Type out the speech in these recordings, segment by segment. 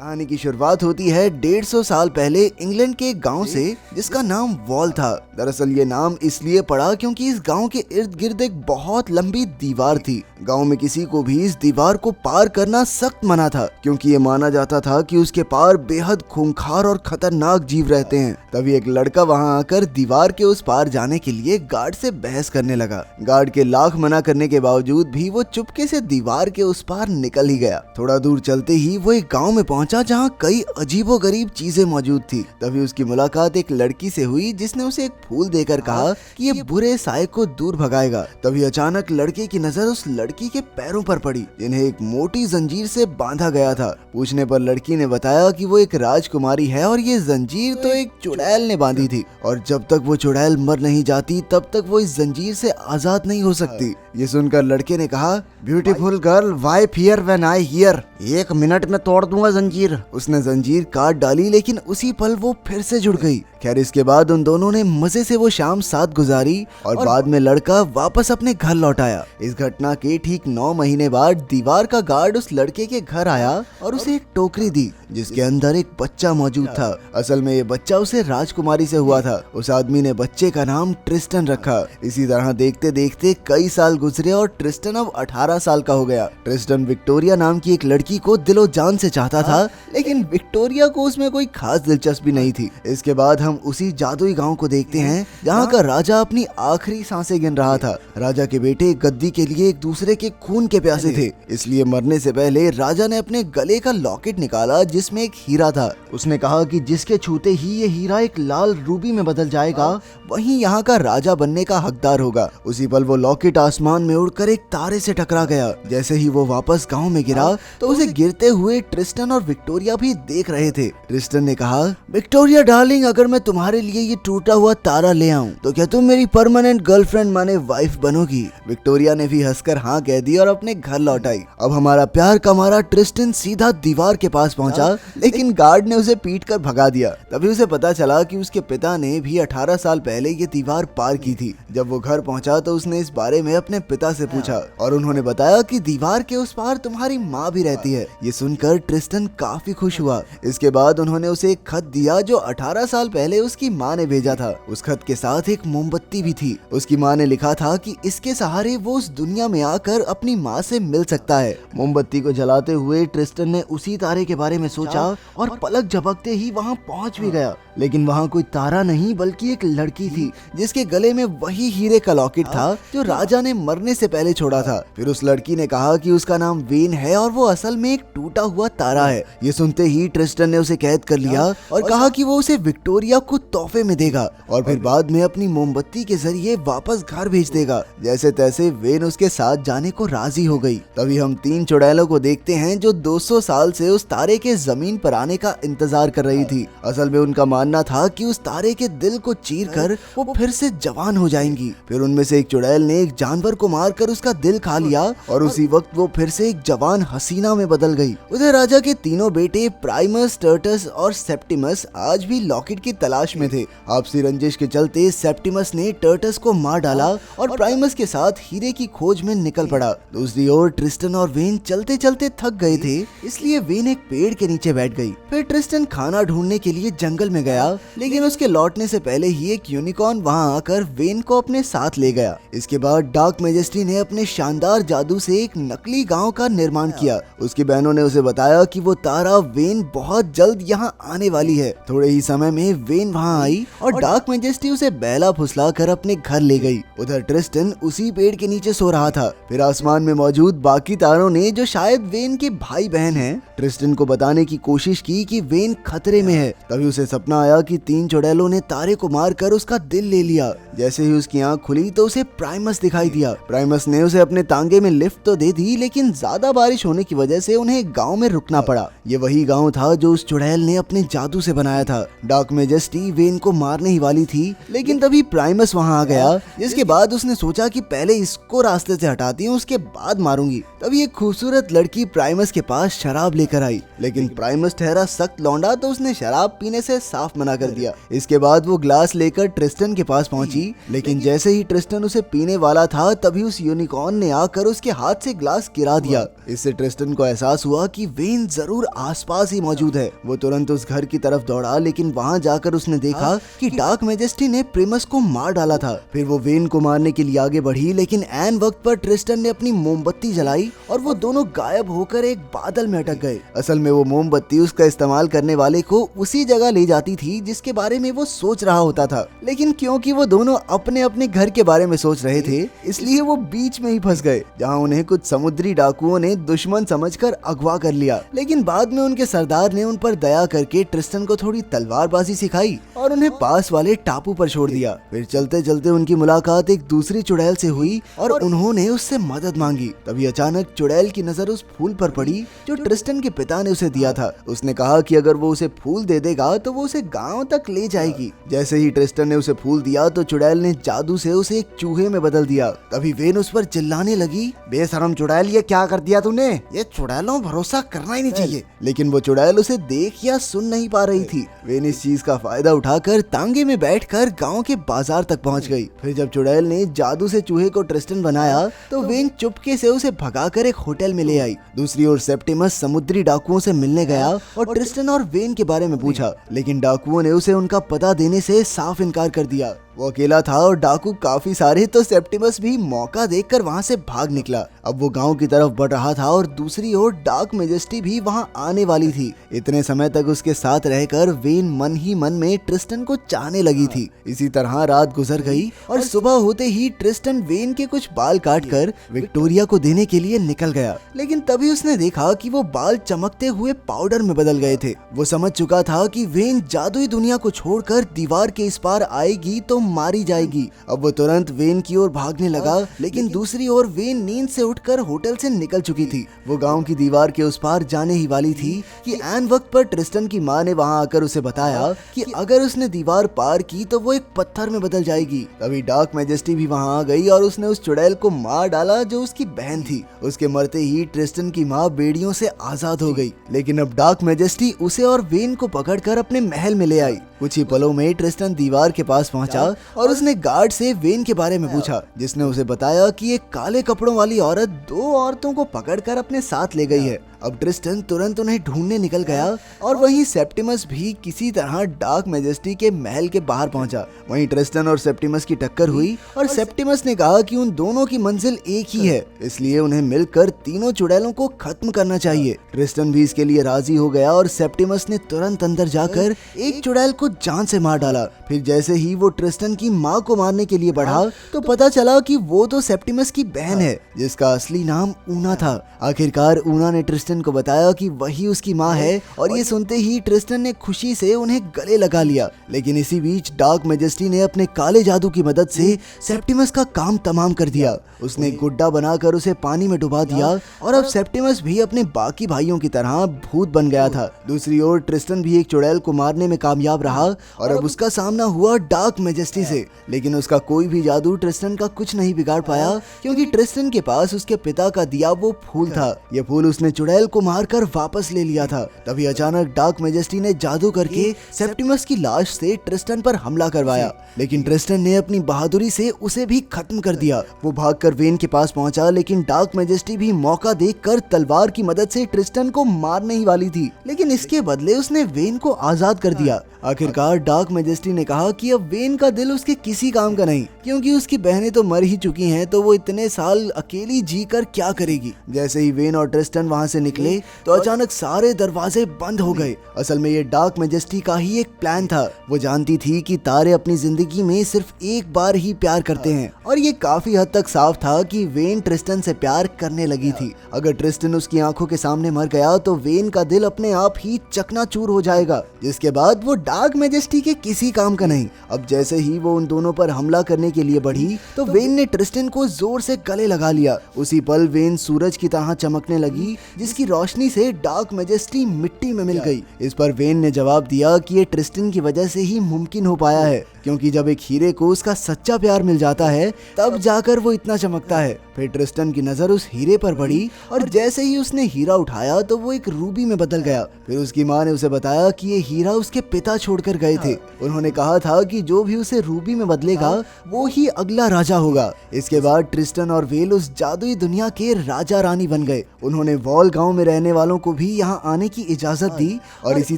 कहानी की शुरुआत होती है 150 साल पहले इंग्लैंड के एक गांव से जिसका नाम वॉल था। दरअसल ये नाम इसलिए पड़ा क्योंकि इस गांव के इर्द गिर्द एक बहुत लंबी दीवार थी। गांव में किसी को भी इस दीवार को पार करना सख्त मना था क्योंकि ये माना जाता था कि उसके पार बेहद खूंखार और खतरनाक जीव रहते हैं। तभी एक लड़का वहां आकर दीवार के उस पार जाने के लिए गार्ड से बहस करने लगा। गार्ड के लाख मना करने के बावजूद भी वो चुपके से दीवार के उस पार निकल ही गया। थोड़ा दूर चलते ही वो एक गांव में पहुंचा जहां कई अजीबोगरीब चीजें मौजूद थी। तभी उसकी मुलाकात एक लड़की से हुई जिसने उसे एक फूल देकर कहा कि ये बुरे साए को दूर भगाएगा। तभी अचानक लड़के की नजर उस लड़की के पैरों पर पड़ी जिन्हें एक मोटी जंजीर से बांधा गया था। पूछने पर लड़की ने बताया कि वो एक राजकुमारी है और ये जंजीर तो एक चुड़ैल ने बांधी थी और जब तक वो चुड़ैल मर नहीं जाती तब तक वो इस जंजीर से आजाद नहीं हो सकती। ये सुनकर लड़के ने कहा, beautiful girl, why fear when I hear? 1 minute में तोड़ दूंगा जंजीर। उसने जंजीर काट डाली लेकिन उसी पल वो फिर से जुड़ गई। खैर इसके बाद उन दोनों ने मजे से वो शाम साथ गुजारी और बाद में लड़का वापस अपने घर लौट आया। इस घटना के ठीक 9 महीने बाद दीवार का गार्ड उस लड़के के घर आया और उसे एक टोकरी दी जिसके अंदर एक बच्चा मौजूद था। असल में ये बच्चा उसे राजकुमारी से हुआ था। उस आदमी ने बच्चे का नाम ट्रिस्टन रखा। इसी तरह देखते देखते कई साल गुजरे और ट्रिस्टन अब 18 साल का हो गया। ट्रिस्टन विक्टोरिया नाम की एक लड़की को दिलो जान से चाहता था लेकिन विक्टोरिया को उसमें कोई खास दिलचस्पी नहीं थी। इसके बाद हम उसी जादुई गांव को देखते हैं जहां का राजा अपनी आखिरी सांसें गिन रहा था। राजा के बेटे गद्दी के लिए एक दूसरे के खून के प्यासे थे, इसलिए मरने से पहले राजा ने अपने गले का लॉकेट निकाला जिसमें एक हीरा था। उसने कहा कि जिसके छूते ही ये हीरा एक लाल रूबी में बदल जाएगा वही यहाँ का राजा बनने का हकदार होगा। उसी पल वो लॉकेट आसमान में उड़कर एक तारे से टकरा गया। जैसे ही वो वापस गांव में गिरा तो उसे गिरते हुए ट्रिस्टन और विक्टोरिया भी देख रहे थे। ट्रिस्टन ने कहा, विक्टोरिया डार्लिंग, अगर मैं तुम्हारे लिए ये टूटा हुआ तारा ले आऊं तो क्या तुम मेरी परमानेंट गर्लफ्रेंड माने वाइफ बनोगी? विक्टोरिया ने भी हंसकर हाँ कह दी और अपने घर लौट आई। अब हमारा प्यार का मारा ट्रिस्टन सीधा दीवार के पास पहुंचा लेकिन गार्ड ने उसे पीट कर भगा दिया। तभी उसे पता चला कि उसके पिता ने भी 18 साल पहले ये दीवार पार की थी। जब वो घर पहुंचा तो उसने इस बारे में अपने पिता से पूछा और उन्होंने बताया कि दीवार के उस पार तुम्हारी माँ भी रहती है। ये सुनकर ट्रिस्टन काफी खुश हुआ। इसके बाद उन्होंने उसे एक खत दिया जो 18 साल पहले उसकी माँ ने भेजा था। उस खत के साथ एक मोमबत्ती भी थी। उसकी माँ ने लिखा था कि इसके सहारे वो उस दुनिया में आकर अपनी माँ से मिल सकता है। मोमबत्ती को जलाते हुए ट्रिस्टन ने उसी तारे के बारे में सोचा और पलक झपकते ही वहाँ पहुँच भी गया। लेकिन वहाँ कोई तारा नहीं बल्कि एक लड़की थी जिसके गले में वही हीरे का लॉकेट था जो राजा ने मरने से पहले छोड़ा था। फिर उस लड़की ने कहा कि उसका नाम वेन है और वो असल में एक टूटा हुआ तारा है। ये सुनते ही ट्रिस्टन ने उसे कैद कर लिया और कहा कि वो उसे विक्टोरिया को तोहफे में देगा और फिर बाद में अपनी मोमबत्ती के जरिए वापस घर भेज देगा। जैसे तैसे वेन उसके साथ जाने को राजी हो गई। तभी हम 3 चुड़ैलों को देखते हैं जो 200 साल से उस तारे के जमीन पर आने का इंतजार कर रही थी। असल में उनका मानना था कि उस तारे के दिल को चीरकर वो फिर से जवान हो जाएंगी। फिर उनमें से एक चुड़ैल ने एक जानवर को मारकर उसका दिल खा लिया और उसी वक्त वो फिर से एक जवान हसीना में बदल गई। उधर राजा के तीनों बेटे प्राइमस, टर्टस और सेप्टिमस आज भी लॉकेट की तलाश में थे। आपसी रंजिश के चलते सेप्टिमस ने टर्टस को मार डाला और प्राइमस के साथ हीरे की खोज में निकल पड़ा। दूसरी ओर ट्रिस्टन और वेन चलते चलते थक गए थे, इसलिए वेन एक पेड़ के नीचे बैठ गई। फिर ट्रिस्टन खाना ढूंढने के लिए जंगल में गया लेकिन उसके लौटने से पहले ही एक यूनिकॉर्न वहां आकर वेन को अपने साथ ले गया। इसके बाद डार्क मैजेस्टी ने अपने शानदार जादू से एक नकली गांव का निर्माण किया। उसकी बहनों ने उसे बताया कि वो तारा वेन बहुत जल्द यहाँ आने वाली है। थोड़े ही समय में वेन वहाँ आई और डार्क मैजेस्टी उसे बहला फुसला कर अपने घर ले गई। उधर ट्रिस्टन उसी पेड़ के नीचे सो रहा था। फिर आसमान में मौजूद बाकी तारों ने जो शायद वेन के भाई बहन हैं, ट्रिस्टन को बताने की कोशिश की कि वेन खतरे में है। तभी उसे सपना आया कि 3 चुड़ैलों ने तारे को मारकर उसका दिल ले लिया। जैसे ही उसकी आंख खुली तो उसे प्राइमस दिखाई दिया। प्राइमस ने उसे अपने तांगे में लिफ्ट तो दे दी लेकिन ज्यादा बारिश होने की वजह से उन्हें गांव में रुकना पड़ा। ये वही गांव था जो उस चुड़ैल ने अपने जादू से बनाया था। डार्क मैजेस्टी वेन को मारने ही वाली थी लेकिन तभी प्राइमस वहां आ गया, जिसके बाद उसने सोचा कि पहले इसको रास्ते से हटाती हूँ उसके बाद मारूंगी। तभी एक खूबसूरत लड़की प्राइमस के पास शराब लेकर आई, लेकिन प्राइमस ठहरा सख्त लौंडा तो उसने शराब पीने से साफ मना कर दिया। इसके बाद वो ग्लास लेकर ट्रिस्टन के पास पहुंची, लेकिन जैसे ही ट्रिस्टन उसे पीने वाला था तभी उस यूनिकॉर्न ने आकर उसके हाथ से ग्लास गिरा दिया। इससे ट्रिस्टन को एहसास हुआ कि वेन जरूर आसपास ही मौजूद है। वो तुरंत उस घर की तरफ दौड़ा, लेकिन वहाँ जाकर उसने देखा कि डार्क मैजेस्टी ने प्रिमस को मार डाला था। फिर वो वेन को मारने के लिए आगे बढ़ी, लेकिन ऐन वक्त पर ट्रिस्टन ने अपनी मोमबत्ती जलाई और वो दोनों गायब होकर एक बादल में अटक गए। असल में वो मोमबत्ती उसका इस्तेमाल करने वाले को उसी जगह ले जाती थी जिसके बारे में वो सोच रहा होता था, लेकिन क्योंकि वो दोनों अपने अपने घर के बारे में सोच रहे थे इसलिए वो बीच में ही फंस गए, जहाँ उन्हें कुछ समुद्री डाकुओं ने दुश्मन समझकर अगवा कर लिया। लेकिन बाद में उनके सरदार ने उन पर दया करके ट्रिस्टन को थोड़ी तलवारबाजी सिखाई और उन्हें पास वाले टापू पर छोड़ दिया। फिर चलते चलते उनकी मुलाकात एक दूसरी चुड़ैल से हुई और उन्होंने उससे मदद मांगी। तभी अचानक चुड़ैल की नजर उस फूल पर पड़ी जो ट्रिस्टन के पिता ने उसे दिया था। उसने कहा कि अगर वो उसे फूल दे देगा तो वो उसे गांव तक ले जाएगी। जैसे ही ट्रिस्टन ने उसे फूल दिया तो चुड़ैल ने जादू से उसे एक चूहे में बदल दिया। तभी वेन उस पर चिल्लाने लगी, बेशरम चुड़ैल, ये क्या कर दिया तूने? ये चुड़ैलों भरोसा करना ही नहीं चाहिए। लेकिन वो चुड़ैल उसे देख या सुन नहीं पा रही थी। वेन इस चीज का फायदा उठाकर तांगे में बैठकर गांव के बाजार तक पहुंच गई। फिर जब चुड़ैल ने जादू से चूहे को ट्रिस्टन बनाया तो वेन चुपके से उसे भगाकर एक होटल में ले आई। दूसरी ओर सेप्टिमस समुद्री डाकुओं से मिलने गया और ट्रिस्टन और वेन के बारे में पूछा, लेकिन डाकुओं ने उसे उनका पता देने से साफ इनकार कर दिया। वो अकेला था और डाकू काफी सारे, तो सेप्टिमस भी मौका देखकर वहाँ से भाग निकला। अब वो गांव की तरफ बढ़ रहा था और दूसरी ओर डार्क मैजेस्टी भी वहाँ आने वाली थी। इतने समय तक उसके साथ रहकर वेन मन ही मन में ट्रिस्टन को चाहने लगी थी। इसी तरह रात गुजर गई और सुबह होते ही ट्रिस्टन वेन के कुछ बाल काटकर विक्टोरिया को देने के लिए निकल गया। लेकिन तभी उसने देखा कि वो बाल चमकते हुए पाउडर में बदल गए थे। वो समझ चुका था कि वेन जादुई दुनिया को छोड़कर दीवार के इस पार आएगी तो मारी जाएगी। अब वो तुरंत वेन की ओर भागने लगा, लेकिन दूसरी ओर वेन नींद से उठकर होटल से निकल चुकी थी। वो गांव की दीवार के उस पार जाने ही वाली थी कि ऐन वक्त पर ट्रिस्टन की माँ ने वहां आकर उसे बताया कि अगर उसने दीवार पार की तो वो एक पत्थर में बदल जाएगी। तभी डार्क मैजेस्टी भी वहां आ गई और उसने उस चुड़ैल को मार डाला जो उसकी बहन थी। उसके मरते ही ट्रिस्टन की माँ बेड़ियों से आजाद हो गई। लेकिन अब डार्क मैजेस्टी उसे और वेन को पकड़कर अपने महल में ले आई। कुछ ही पलों में ट्रिस्टन दीवार के पास पहुंचा और उसने गार्ड से वेन के बारे में पूछा, जिसने उसे बताया कि एक काले कपड़ों वाली औरत दो औरतों को पकड़कर अपने साथ ले गई है। अब ट्रिस्टन तुरंत उन्हें ढूंढने निकल गया और वहीं सेप्टिमस भी किसी तरह डार्क मैजेस्टी के महल के बाहर पहुंचा। वहीं ट्रिस्टन और सेप्टिमस की टक्कर हुई और सेप्टिमस ने कहा कि उन दोनों की मंजिल एक ही है, इसलिए उन्हें मिलकर तीनों चुड़ैलों को खत्म करना चाहिए। ट्रिस्टन भी इसके लिए राजी हो गया और सेप्टिमस ने तुरंत अंदर जाकर एक चुड़ैल को जान से मार डाला। फिर जैसे ही वो ट्रिस्टन की माँ को मारने के लिए बढ़ा तो पता चला कि वो तो सेप्टिमस की बहन है, जिसका असली नाम ऊना था। आखिरकार ऊना ने ट्रिस्टन को बताया कि वही उसकी माँ है और ये सुनते ही ट्रिस्टन ने खुशी से उन्हें गले लगा लिया। लेकिन इसी बीच डार्क मैजेस्टी ने अपने काले जादू की मदद से सेप्टिमस का काम तमाम कर दिया। उसने गुड्डा बनाकर उसे पानी में डुबा दिया और अब सेप्टिमस भी अपने बाकी भाइयों की तरह भूत बन गया था। दूसरी ओर ट्रिस्टन भी एक चुड़ैल को मारने में कामयाब रहा और अब उसका सामना हुआ डार्क मैजेस्टी से। लेकिन उसका कोई भी जादू ट्रिस्टन का कुछ नहीं बिगाड़ पाया, क्योंकि ट्रिस्टन के पास उसके पिता का दिया वो फूल था। ये फूल उसने चुड़ैल को मारकर वापस ले लिया था। तभी अचानक डार्क मैजेस्टी ने जादू करके सेप्टिमस की लाश से ट्रिस्टन पर हमला करवाया, लेकिन ट्रिस्टन ने अपनी बहादुरी से उसे भी खत्म कर दिया। वो भागकर वेन के पास पहुंचा, लेकिन डार्क मैजेस्टी भी मौका देखकर तलवार की मदद से ट्रिस्टन को मारने ही वाली थी, लेकिन इसके बदले उसने वेन को आजाद कर दिया। आखिरकार डार्क मैजेस्टी ने कहा कि अब वेन का दिल उसके किसी काम का नहीं, क्योंकि उसकी बहनें तो मर ही चुकी हैं, तो वो इतने साल अकेली जीकर क्या करेगी। जैसे ही वेन और ट्रिस्टन वहां से निकले तो अचानक सारे दरवाजे बंद हो गए। असल में ये डार्क मैजेस्टी का ही एक प्लान था। वो जानती थी कि तारे अपनी जिंदगी में सिर्फ एक बार ही प्यार करते हैं, और ये काफी हद तक साफ था कि वेन ट्रिस्टन से प्यार करने लगी थी। अगर ट्रिस्टन उसकी आंखों के सामने मर गया तो वेन का दिल अपने आप ही चकनाचूर हो जाएगा, जिसके बाद वो डार्क मैजेस्टी के किसी काम का नहीं। अब जैसे ही वो उन दोनों पर हमला करने के लिए बढ़ी तो वेन ने ट्रिस्टन को जोर से गले लगा लिया। उसी पल वेन सूरज की तरह चमकने लगी, जिसकी रोशनी से डार्क मैजेस्टी मिट्टी में मिल गई। इस पर वेन ने जवाब दिया कि ये ट्रिस्टन की वजह से ही मुमकिन हो पाया है। क्योंकि जब एक हीरे को उसका सच्चा प्यार मिल जाता है तब जाकर वो इतना चमकता है। फिर ट्रिस्टन की नजर उस हीरे पर पड़ी और जैसे ही उसने हीरा उठाया तो वो एक रूबी में बदल गया। फिर उसकी माँ ने उसे बताया कि ये हीरा उसके पिता छोड़कर गए थे। उन्होंने कहा था कि जो भी उसे रूबी में बदलेगा वो ही अगला राजा होगा। इसके बाद ट्रिस्टन और वेल उस जादुई दुनिया के राजा रानी बन गए। उन्होंने वॉल गांव में रहने वालों को भी यहाँ आने की इजाजत दी और इसी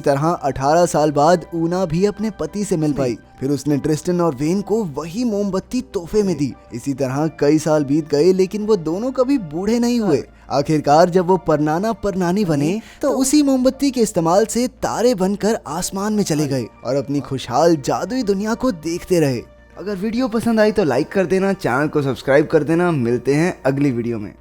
तरह 18 साल बाद ऊना भी अपने पति से मिल पाई। फिर उसने ट्रिस्टन और वेन को वही मोमबत्ती तोहफे में दी। इसी तरह कई साल बीत गए लेकिन वो दोनों कभी बूढ़े नहीं हुए। आखिरकार जब वो परनाना परनानी बने तो उसी मोमबत्ती के इस्तेमाल से तारे बनकर आसमान में चले गए और अपनी खुशहाल जादुई दुनिया को देखते रहे। अगर वीडियो पसंद आई तो लाइक कर देना, चैनल को सब्सक्राइब कर देना। मिलते हैं अगली वीडियो में।